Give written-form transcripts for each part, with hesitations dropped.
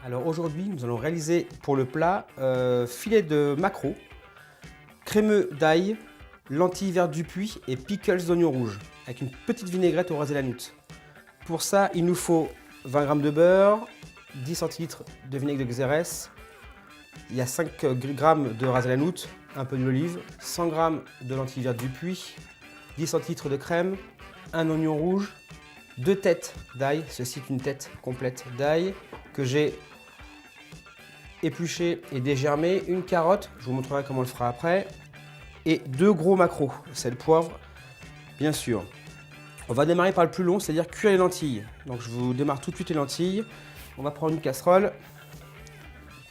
Alors aujourd'hui, nous allons réaliser pour le plat filet de maquereau, crémeux d'ail, lentilles vertes du puits et pickles d'oignons rouges avec une petite vinaigrette au ras et la noute. Pour ça, il nous faut 20 g de beurre, 10 centilitres de vinaigre de Xérès, il y a 5 g de ras et la noute, un peu d'olive, 100 g de lentilles vertes du puits, 10 centilitres de crème, un oignon rouge, 2 têtes d'ail, ceci est une tête complète d'ail que j'ai épluché et dégermé, une carotte, je vous montrerai comment on le fera après, et 2 gros maquereaux, sel, poivre, bien sûr. On va démarrer par le plus long, c'est-à-dire cuire les lentilles. Donc je vous démarre tout de suite les lentilles. On va prendre une casserole.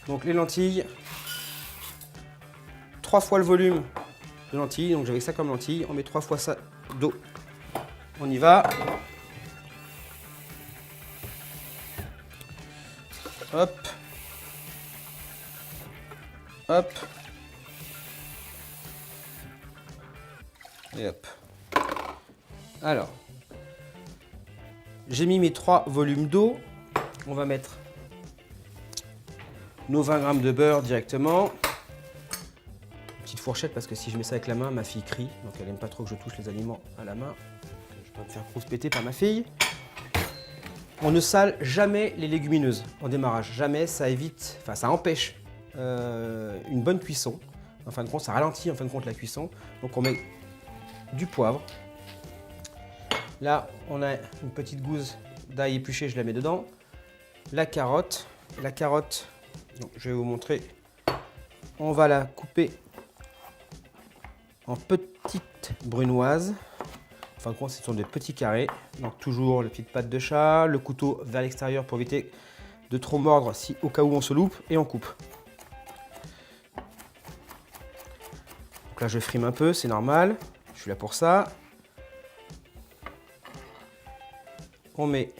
Donc les lentilles, 3 fois le volume de lentilles, donc j'avais ça comme lentilles, on met 3 fois ça d'eau. On y va. Hop. Hop. Et hop. Alors, j'ai mis mes 3 volumes d'eau. On va mettre nos 20 g de beurre directement. Une petite fourchette parce que si je mets ça avec la main, ma fille crie. Donc elle n'aime pas trop que je touche les aliments à la main. Je vais pas me faire rouspéter par ma fille. On ne sale jamais les légumineuses en démarrage. Jamais, ça évite, enfin ça empêche une bonne cuisson. En fin de compte, ça ralentit en fin de compte la cuisson. Donc on met du poivre. Là, on a une petite gousse d'ail épluché, je la mets dedans. La carotte. La carotte, donc, je vais vous montrer. On va la couper en petites brunoises. En fin de compte, ce sont des petits carrés. Donc toujours les petites pattes de chat, le couteau vers l'extérieur pour éviter de trop mordre si au cas où on se loupe, et on coupe. Donc là, je frime un peu, c'est normal. Je suis là pour ça. On met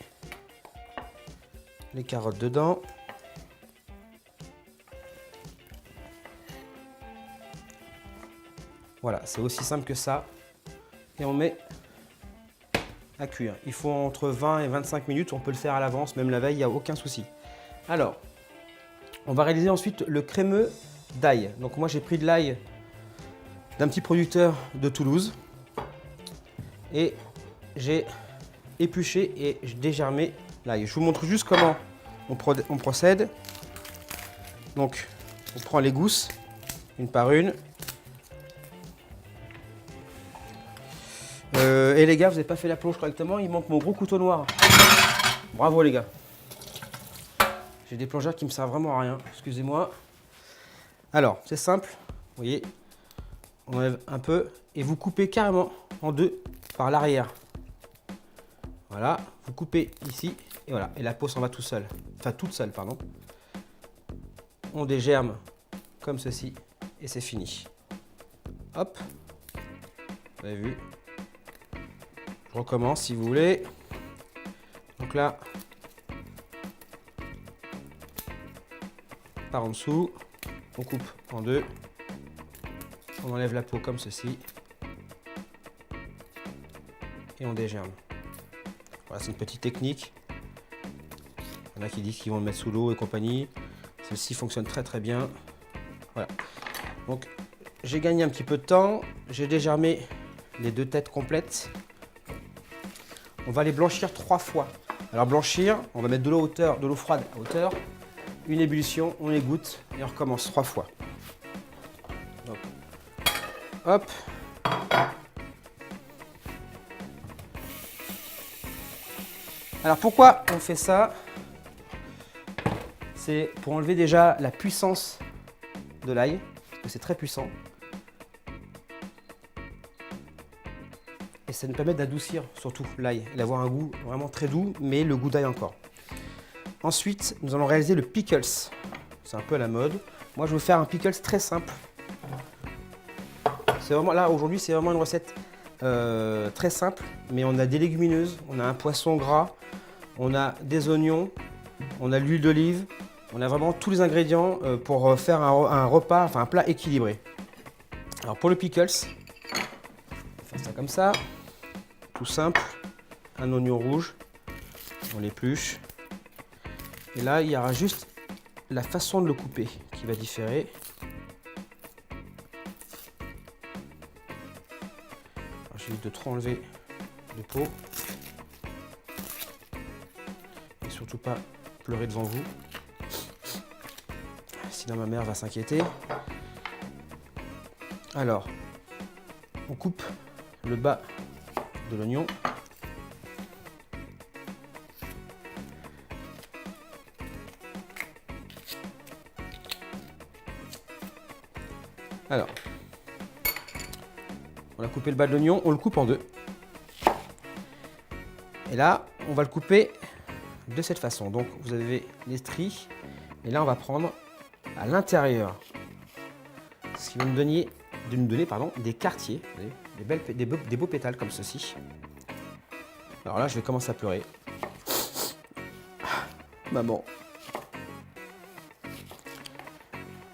les carottes dedans. Voilà, c'est aussi simple que ça. Et on met à cuire. Il faut entre 20 et 25 minutes, on peut le faire à l'avance, même la veille, il n'y a aucun souci. Alors, on va réaliser ensuite le crémeux d'ail. Donc moi j'ai pris de l'ail d'un petit producteur de Toulouse. Et j'ai épluché et dégermé l'ail. Je vous montre juste comment on procède. Donc, on prend les gousses, une par une. Et les gars, vous n'avez pas fait la plonge correctement, il manque mon gros couteau noir. Bravo les gars. J'ai des plongeurs qui me servent vraiment à rien, excusez-moi. Alors, c'est simple, vous voyez, on enlève un peu et vous coupez carrément en deux par l'arrière. Voilà, vous coupez ici et voilà, et la peau s'en va tout seul. Enfin, toute seule, pardon. On dégerme comme ceci et c'est fini. Hop, vous avez vu. Je recommence si vous voulez. Donc là, par en dessous, on coupe en deux. On enlève la peau comme ceci. Et on dégerme. Voilà, c'est une petite technique. Il y en a qui disent qu'ils vont le mettre sous l'eau et compagnie. Celle-ci fonctionne très très bien. Voilà. Donc j'ai gagné un petit peu de temps. J'ai dégermé les 2 têtes complètes. On va les blanchir 3 fois. Alors blanchir, on va mettre de l'eau froide à hauteur, une ébullition, on égoutte et on recommence 3 fois. Donc, hop. Alors pourquoi on fait ça? C'est pour enlever déjà la puissance de l'ail, parce que c'est très puissant. Et ça nous permet d'adoucir surtout l'ail, et d'avoir un goût vraiment très doux, mais le goût d'ail encore. Ensuite, nous allons réaliser le pickles. C'est un peu à la mode. Moi, je vais vous faire un pickles très simple. C'est vraiment, là, aujourd'hui, c'est vraiment une recette très simple, mais on a des légumineuses, on a un poisson gras, on a des oignons, on a l'huile d'olive, on a vraiment tous les ingrédients pour faire un repas, enfin un plat équilibré. Alors pour le pickles, on va faire ça comme ça, tout simple. Un oignon rouge, on l'épluche. Et là, il y aura juste la façon de le couper qui va différer. J'évite de trop enlever les peaux. Et surtout pas pleurer devant vous. Sinon ma mère va s'inquiéter. Alors, on coupe le bas de l'oignon. Alors, on a coupé le bas de l'oignon, on le coupe en deux. Et là, on va le couper de cette façon. Donc, vous avez les stries. Et là, on va prendre à l'intérieur ce qui va nous donner, des quartiers, des beaux pétales comme ceci. Alors là, je vais commencer à pleurer. Maman.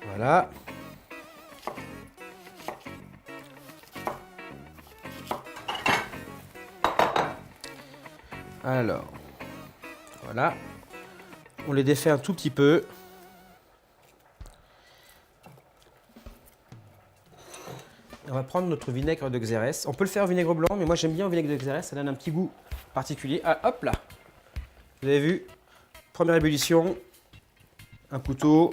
Voilà. Alors, voilà. On les défait un tout petit peu. On va prendre notre vinaigre de Xérès. On peut le faire au vinaigre blanc, mais moi j'aime bien au vinaigre de Xérès, ça donne un petit goût particulier. Ah, hop là. Vous avez vu, première ébullition, un couteau.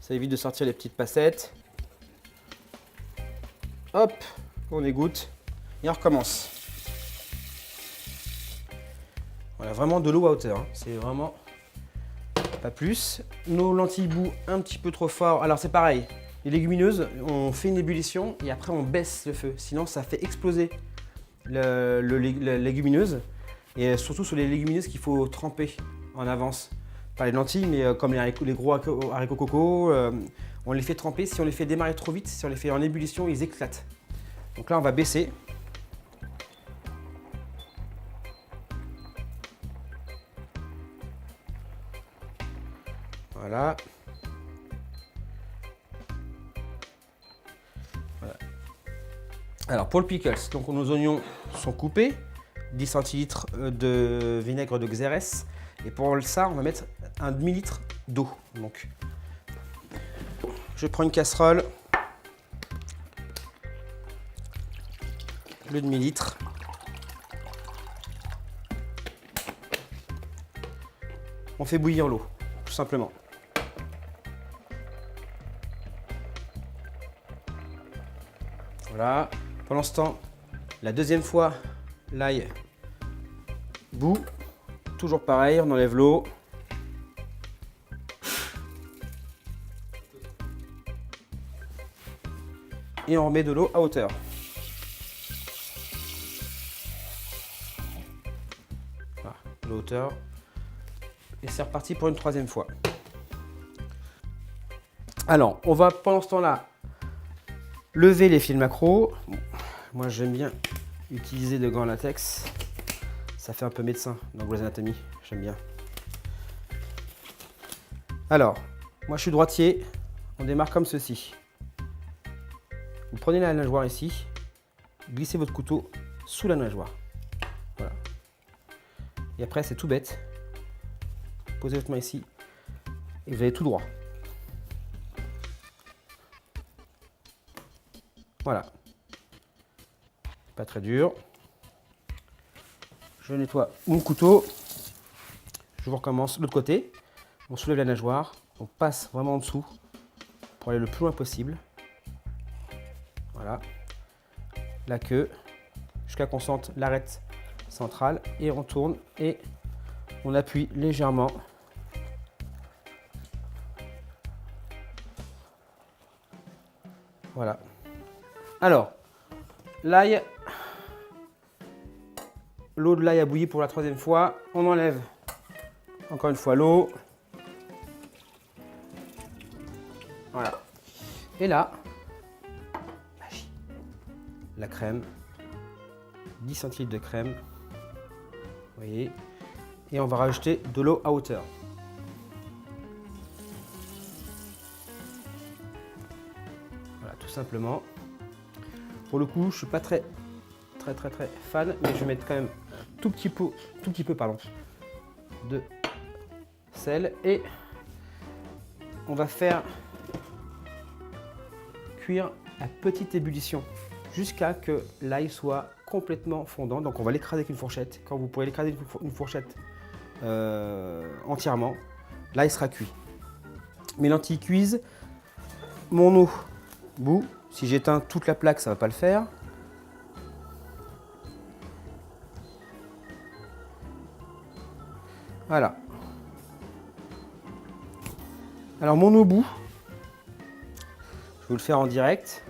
Ça évite de sortir les petites passettes. Hop, on égoutte et on recommence. Voilà, vraiment de l'eau à hauteur, hein. C'est vraiment pas plus. Nos lentilles bouent un petit peu trop fort. Alors c'est pareil, les légumineuses, on fait une ébullition et après on baisse le feu. Sinon ça fait exploser la légumineuse. Et surtout sur les légumineuses qu'il faut tremper en avance. Pas les lentilles, mais comme les gros haricots coco, on les fait tremper. Si on les fait démarrer trop vite, si on les fait en ébullition, ils éclatent. Donc là on va baisser. Voilà. Voilà. Alors pour le pickles, donc nos oignons sont coupés, 10 centilitres de vinaigre de Xérès. Et pour ça, on va mettre un demi-litre d'eau. Donc, je prends une casserole, le demi-litre. On fait bouillir l'eau, tout simplement. Voilà. Pendant ce temps, la deuxième fois, l'ail bout. Toujours pareil, on enlève l'eau. Et on remet de l'eau à hauteur. Voilà, l'eau à hauteur. Et c'est reparti pour une troisième fois. Alors, on va pendant ce temps-là lever les fils macro. Moi, j'aime bien utiliser de gants latex. Ça fait un peu médecin dans Grey's Anatomy, j'aime bien. Alors, moi je suis droitier, on démarre comme ceci. Vous prenez la nageoire ici, glissez votre couteau sous la nageoire. Voilà. Et après c'est tout bête. Posez votre main ici et vous allez tout droit. Voilà. Pas très dur. Je nettoie mon couteau. Je vous recommence de l'autre côté. On soulève la nageoire. On passe vraiment en dessous pour aller le plus loin possible. Voilà. La queue jusqu'à qu'on sente l'arête centrale. Et on tourne et on appuie légèrement. Voilà. Alors, l'ail. L'eau de l'ail a bouilli pour la troisième fois. On enlève encore une fois l'eau. Voilà. Et là, magie, la crème. 10 centilitres de crème. Vous voyez. Et on va rajouter de l'eau à hauteur. Voilà, tout simplement. Pour le coup, je suis pas très fan, mais je vais mettre quand même un tout petit peu pardon, de sel et on va faire cuire à petite ébullition jusqu'à que l'ail soit complètement fondant. Donc on va l'écraser avec une fourchette. Quand vous pourrez l'écraser avec une fourchette entièrement, l'ail sera cuit. Mes lentilles cuisent, mon eau bout. Si j'éteins toute la plaque, ça ne va pas le faire. Voilà. Alors mon eau bout, je vais vous le faire en direct.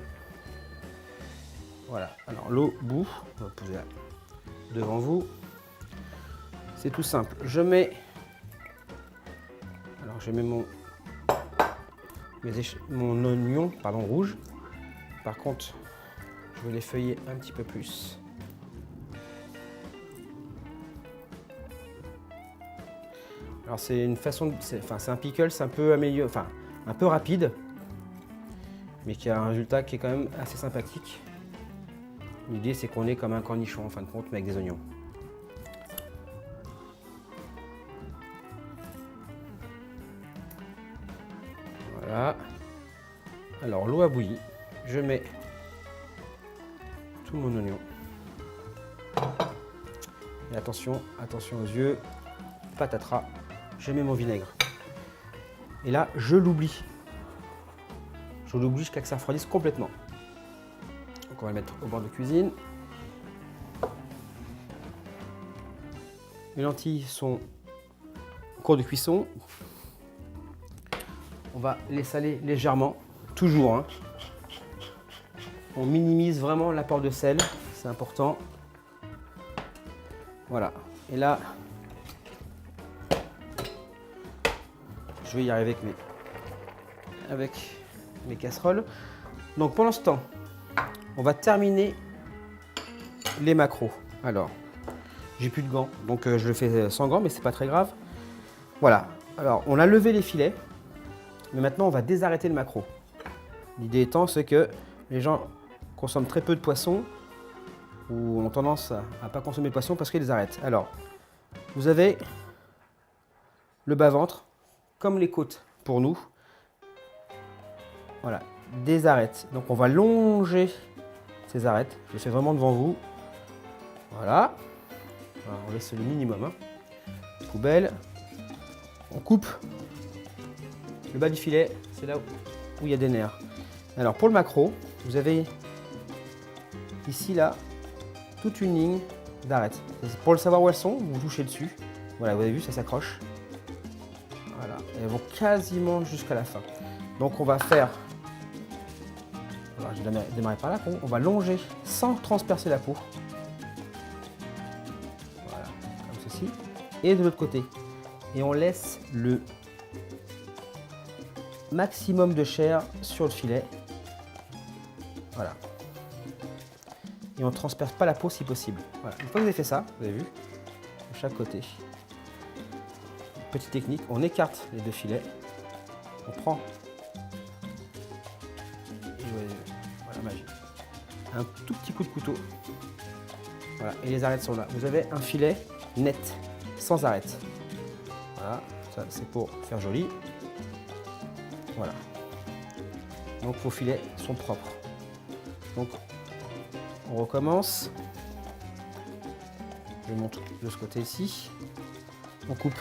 Voilà, alors l'eau bout, on va poser là devant vous. C'est tout simple. Je mets mon oignon rouge. Par contre, je vais les feuiller un petit peu plus. Alors c'est une façon, c'est un pickle, c'est un peu amélioré, enfin un peu rapide, mais qui a un résultat qui est quand même assez sympathique. L'idée c'est qu'on est comme un cornichon en fin de compte, mais avec des oignons. Voilà. Alors l'eau a bouilli, je mets tout mon oignon. Et attention aux yeux, patatras, je mets mon vinaigre. Et là, je l'oublie. Je l'oublie jusqu'à que ça refroidisse complètement. Donc on va le mettre au bord de cuisine. Les lentilles sont en cours de cuisson. On va les saler légèrement, toujours. Hein. On minimise vraiment l'apport de sel, c'est important. Voilà. Et là, je vais y arriver avec mes casseroles. Donc pendant ce temps, on va terminer les maquereaux. Alors, j'ai plus de gants, donc je le fais sans gants, mais c'est pas très grave. Voilà. Alors, on a levé les filets, mais maintenant on va désarrêter le maquereau. L'idée étant, c'est que les gens consomment très peu de poissons ou ont tendance à pas consommer de poissons parce qu'ils les arrêtent. Alors, vous avez le bas-ventre, comme les côtes pour nous. Voilà, des arêtes. Donc on va longer ces arêtes. Je le fais vraiment devant vous. Voilà. Alors, on laisse le minimum. Hein. Poubelle. On coupe le bas du filet. C'est là où il y a des nerfs. Alors pour le maquereau, vous avez ici là toute une ligne d'arêtes. Pour le savoir où elles sont, vous touchez dessus. Voilà, vous avez vu, ça s'accroche. Voilà, elles vont quasiment jusqu'à la fin. Donc on va faire, alors je vais démarrer par là, on va longer sans transpercer la peau. Voilà, comme ceci. Et de l'autre côté. Et on laisse le maximum de chair sur le filet. Voilà. Et on ne transperce pas la peau si possible. Voilà. Une fois que vous avez fait ça, vous avez vu, de chaque côté. Petite technique, on écarte les deux filets. On prend. Et voilà, magie. Un tout petit coup de couteau. Voilà, et les arêtes sont là. Vous avez un filet net, sans arêtes. Voilà, ça c'est pour faire joli. Voilà. Donc vos filets sont propres. Donc on recommence. Je monte de ce côté ici. On coupe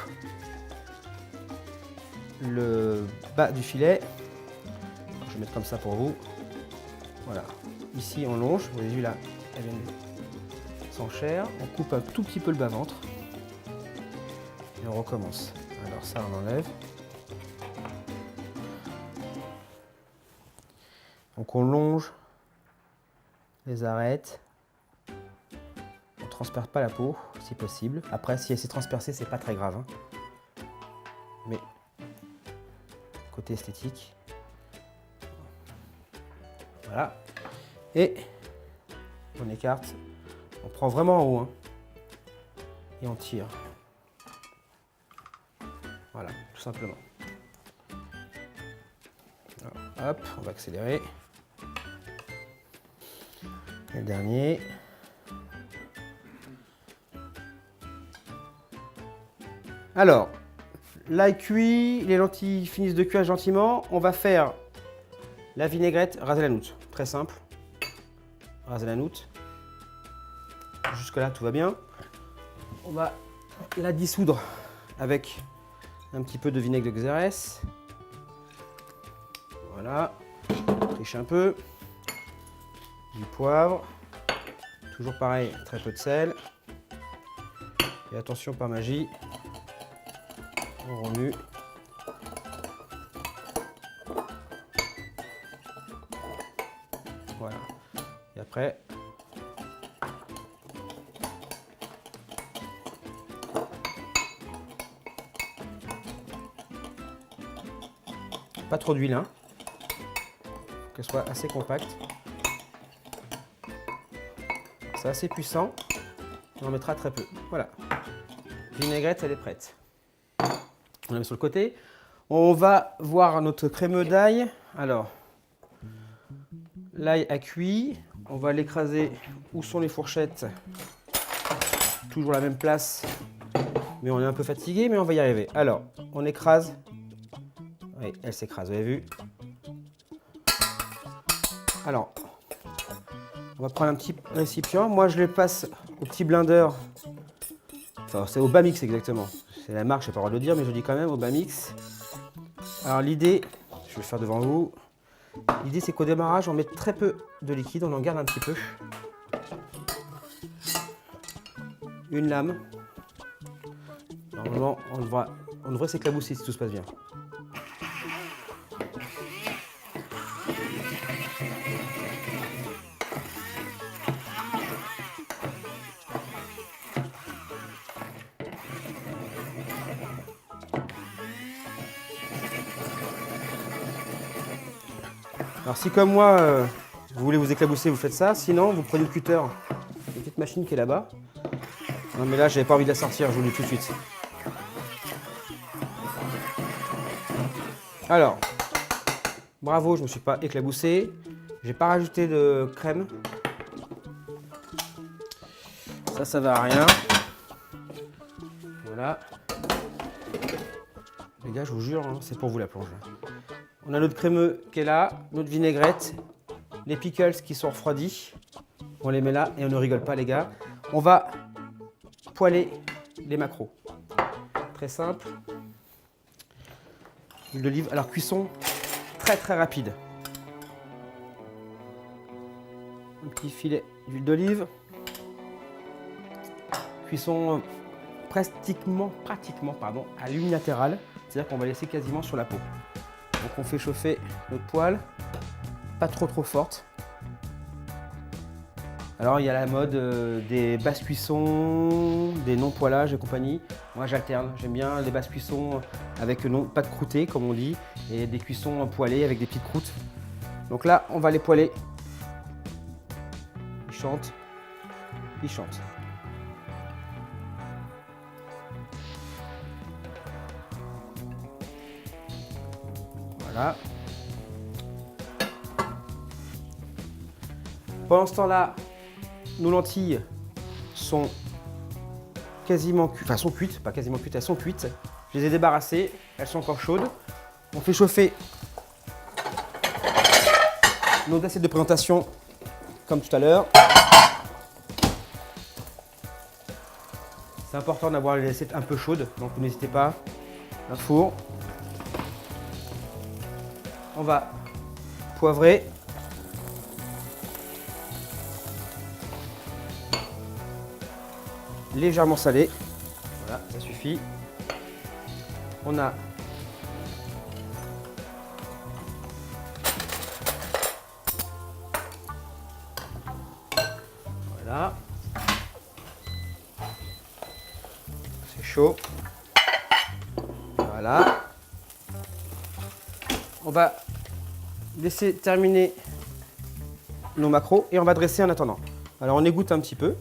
le bas du filet. Je vais mettre comme ça pour vous. Voilà. Ici on longe. Vous avez vu là, elle vient sans chair. On coupe un tout petit peu le bas-ventre. Et on recommence. Alors ça on enlève. Donc on longe les arêtes. On ne transperce pas la peau si possible. Après si elle s'est transpercée, c'est pas très grave. Hein. Mais côté esthétique. Voilà. Et on écarte. On prend vraiment en haut. Hein. Et on tire. Voilà, tout simplement. Alors, hop, on va accélérer. Et le dernier. Alors, l'ail cuit, les lentilles finissent de cuire gentiment. On va faire la vinaigrette, raser la noutre. Très simple. Raser la noutre. Jusque là, tout va bien. On va la dissoudre avec un petit peu de vinaigre de Xérès. Voilà. Triche un peu. Du poivre. Toujours pareil, très peu de sel. Et attention, par magie, on remue. Voilà. Et après, pas trop d'huile, hein, qu'elle soit assez compacte. C'est assez puissant, on en mettra très peu. Voilà, vinaigrette, elle est prête. On la met sur le côté. On va voir notre crémeux d'ail. Alors, l'ail a cuit. On va l'écraser. Où sont les fourchettes? Toujours la même place, mais on est un peu fatigué, mais on va y arriver. Alors, on écrase. Oui, elle s'écrase, vous avez vu. Alors, on va prendre un petit récipient. Moi, je le passe au petit blender. Enfin, c'est au Bamix exactement. C'est la marque, je n'ai pas le droit de le dire, mais je dis quand même au Bamix. Alors, l'idée, je vais le faire devant vous. L'idée, c'est qu'au démarrage, on met très peu de liquide, on en garde un petit peu. Une lame. Normalement, on devrait s'éclabousser si tout se passe bien. Alors si comme moi, vous voulez vous éclabousser, vous faites ça. Sinon, vous prenez le cutter, une petite machine qui est là-bas. Non mais là, j'avais pas envie de la sortir, je vous le dis tout de suite. Alors, bravo, je ne me suis pas éclaboussé. J'ai pas rajouté de crème. Ça va à rien. Voilà. Les gars, je vous jure, hein, c'est pour vous la plonge. On a notre crémeux qui est là, notre vinaigrette, les pickles qui sont refroidis. On les met là et on ne rigole pas, les gars. On va poêler les maquereaux. Très simple. Huile d'olive. Alors, cuisson très rapide. Un petit filet d'huile d'olive. Cuisson pratiquement à l'unilatéral. C'est-à-dire qu'on va laisser quasiment sur la peau. Donc on fait chauffer notre poêle, pas trop forte. Alors il y a la mode des basses cuissons, des non-poêlages et compagnie. Moi j'alterne, j'aime bien les basses cuissons avec pas de croûté comme on dit, et des cuissons poêlées avec des petites croûtes. Donc là on va les poêler. Ils chantent, ils chantent. Voilà. Pendant ce temps-là, nos lentilles sont quasiment cuites, enfin sont cuites, pas quasiment cuites, elles sont cuites. Je les ai débarrassées, elles sont encore chaudes. On fait chauffer nos assiettes de présentation comme tout à l'heure. C'est important d'avoir les assiettes un peu chaudes, donc n'hésitez pas. Un four. On va poivrer. Légèrement salé. Voilà, ça suffit. On a voilà. C'est chaud. Voilà. On va laisser terminer nos maquereaux et on va dresser en attendant. Alors on égoutte un petit peu.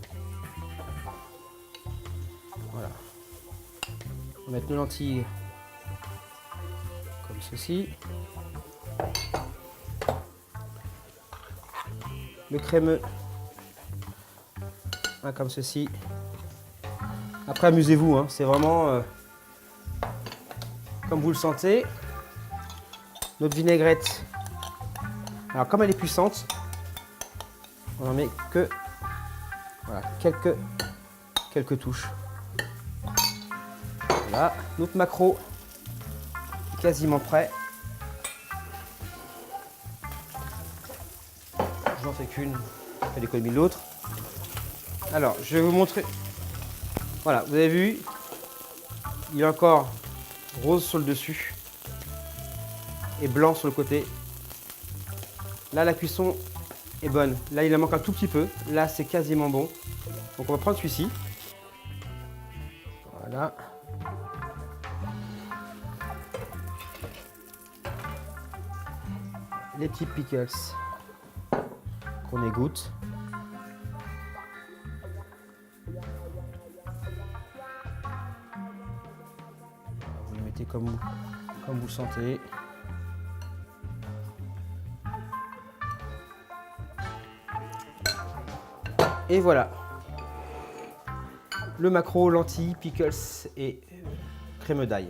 Voilà. On va mettre nos lentilles comme ceci. Le crémeux hein, comme ceci. Après, amusez-vous, hein, c'est vraiment comme vous le sentez. Notre vinaigrette, alors comme elle est puissante, on en met que voilà, quelques touches. Voilà, notre maquereau est quasiment prêt. Je n'en fais qu'une, je fais l'économie de l'autre. Alors, je vais vous montrer. Voilà, vous avez vu, il est encore rose sur le dessus et blanc sur le côté. Là, la cuisson est bonne. Là, il en manque un tout petit peu. Là, c'est quasiment bon. Donc, on va prendre celui-ci. Voilà. Les petits pickles qu'on égoutte. Vous les mettez comme vous le sentez. Et voilà. Le maquereau, lentilles, pickles et crème d'ail.